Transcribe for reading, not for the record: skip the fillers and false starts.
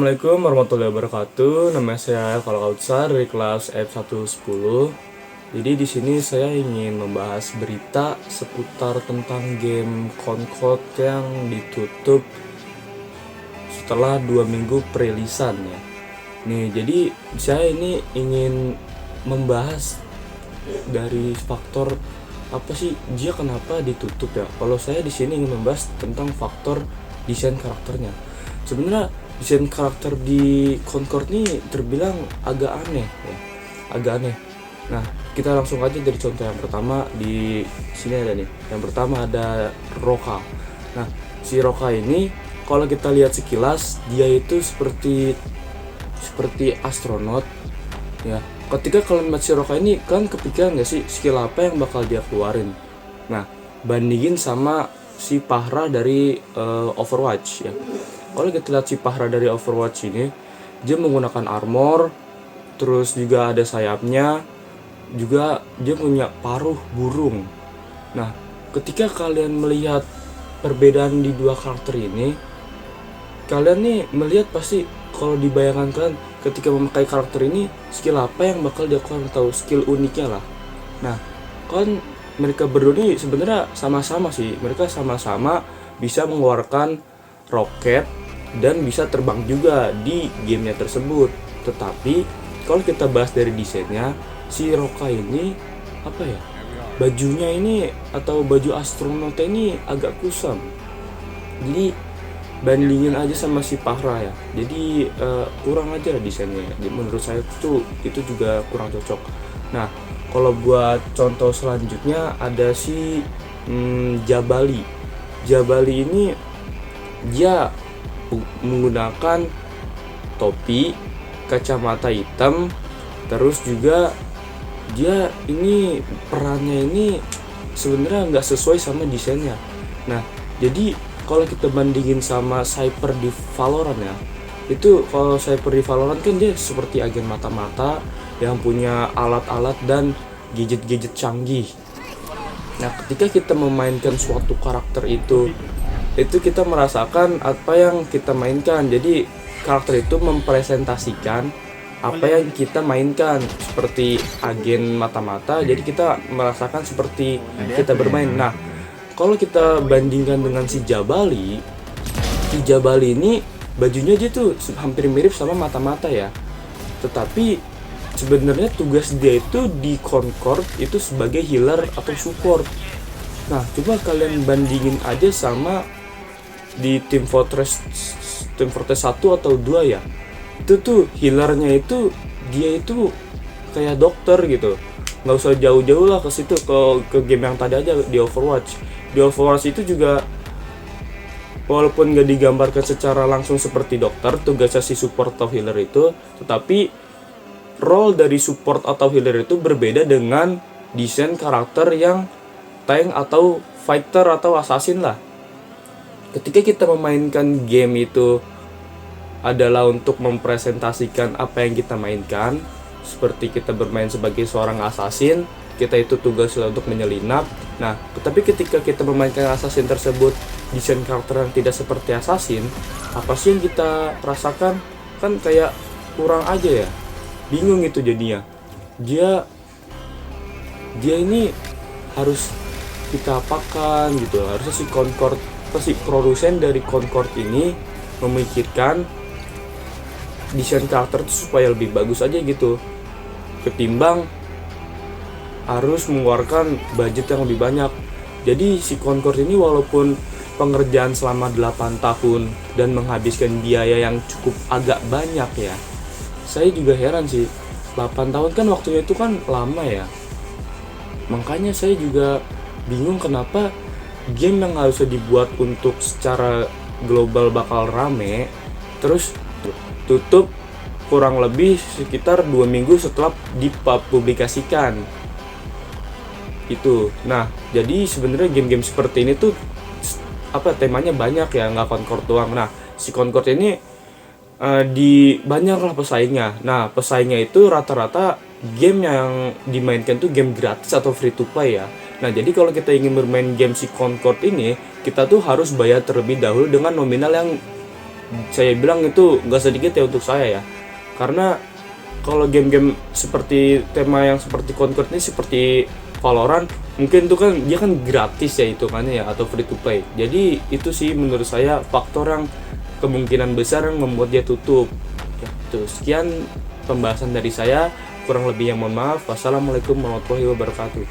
Assalamualaikum warahmatullahi wabarakatuh. Nama saya Alfa Kautsar dari kelas F110. Jadi di sini saya ingin membahas berita seputar tentang game Concord yang ditutup setelah 2 minggu perilisan ya. Nih, jadi saya ini ingin membahas dari faktor apa sih dia kenapa ditutup ya. Kalau saya di sini ingin membahas tentang faktor desain karakternya. Sebenarnya desain karakter di Concord ini terbilang agak aneh ya, agak aneh. Nah, kita langsung aja dari contoh yang pertama. Di sini ada nih, yang pertama ada Roka. Nah, si Roka ini kalau kita lihat sekilas dia itu seperti astronot ya. Ketika kalian lihat si Roka ini, kan kepikiran gak sih skill apa yang bakal dia keluarin? Nah, bandingin sama si Pahra dari Overwatch ya. Kalau kita lihat si Pahra dari Overwatch ini, dia menggunakan armor, terus juga ada sayapnya, juga dia punya paruh burung. Nah, ketika kalian melihat perbedaan di dua karakter ini, kalian nih melihat pasti kalau dibayangkan kalian ketika memakai karakter ini, skill apa yang bakal dia keluarin atau skill uniknya lah. Nah, kan mereka berdua ini sebenarnya sama-sama sih, mereka sama-sama bisa mengeluarkan roket dan bisa terbang juga di gamenya tersebut. Tetapi kalau kita bahas dari desainnya, si Roka ini apa ya, bajunya ini atau baju astronotnya ini agak kusam. Jadi bandingin aja sama si Pahra ya, jadi kurang aja desainnya. Jadi menurut saya itu juga kurang cocok. Nah, kalau buat contoh selanjutnya ada si Jabali. Jabali ini dia menggunakan topi, kacamata hitam, terus juga dia ini perannya ini sebenarnya nggak sesuai sama desainnya. Nah, jadi kalau kita bandingin sama Cypher di Valorant ya, itu kalau Cypher di Valorant kan dia seperti agen mata-mata yang punya alat-alat dan gadget-gadget canggih. Nah, ketika kita memainkan suatu karakter itu kita merasakan apa yang kita mainkan. Jadi karakter itu mempresentasikan apa yang kita mainkan, seperti agen mata-mata, jadi kita merasakan seperti kita bermain. Nah, kalau kita bandingkan dengan si Jabali ini bajunya dia tuh hampir mirip sama mata-mata ya. Tetapi sebenarnya tugas dia itu di Concord itu sebagai healer atau support. Nah, coba kalian bandingin aja sama di Team Fortress 1 atau 2 ya. Itu tuh healernya itu dia itu kayak dokter gitu. Nggak usah jauh-jauh lah ke situ, ke game yang tadi aja di Overwatch. Di Overwatch itu juga walaupun nggak digambarkan secara langsung seperti dokter, tugasnya si support atau healer itu, tetapi role dari support atau healer itu berbeda dengan desain karakter yang tank atau fighter atau assassin lah. Ketika kita memainkan game itu adalah untuk mempresentasikan apa yang kita mainkan, seperti kita bermain sebagai seorang assassin, kita itu tugasnya untuk menyelinap. Nah, tetapi ketika kita memainkan assassin tersebut desain karakter yang tidak seperti assassin, apa sih yang kita rasakan? Kan kayak kurang aja ya, bingung itu jadinya. Dia ini harus kita apakan gitu. Harusnya si Concord, si produsen dari Concord ini memikirkan desain karakter itu supaya lebih bagus aja gitu, ketimbang harus mengeluarkan budget yang lebih banyak. Jadi si Concord ini walaupun pengerjaan selama 8 tahun dan menghabiskan biaya yang cukup agak banyak ya, saya juga heran sih, 8 tahun kan waktunya itu kan lama ya. Makanya saya juga bingung kenapa game yang harusnya dibuat untuk secara global bakal rame, terus tutup kurang lebih sekitar 2 minggu setelah dipublikasikan itu. Nah, jadi sebenarnya game-game seperti ini tuh apa temanya banyak ya, nggak Concord doang. Nah, si Concord ini di banyak lah pesaingnya. Nah, pesaingnya itu rata-rata game yang dimainkan tuh game gratis atau free to play ya. Nah, jadi kalau kita ingin bermain game si Concord ini, kita tuh harus bayar terlebih dahulu dengan nominal yang saya bilang itu nggak sedikit ya untuk saya ya, karena kalau game-game seperti tema yang seperti Conquer ini, seperti Valorant, mungkin itu kan dia kan gratis ya hitungannya ya, atau free to play. Jadi itu sih menurut saya faktor yang kemungkinan besar yang membuat dia tutup. Ya, itu sekian pembahasan dari saya, kurang lebihnya mohon maaf. Wassalamualaikum warahmatullahi wabarakatuh.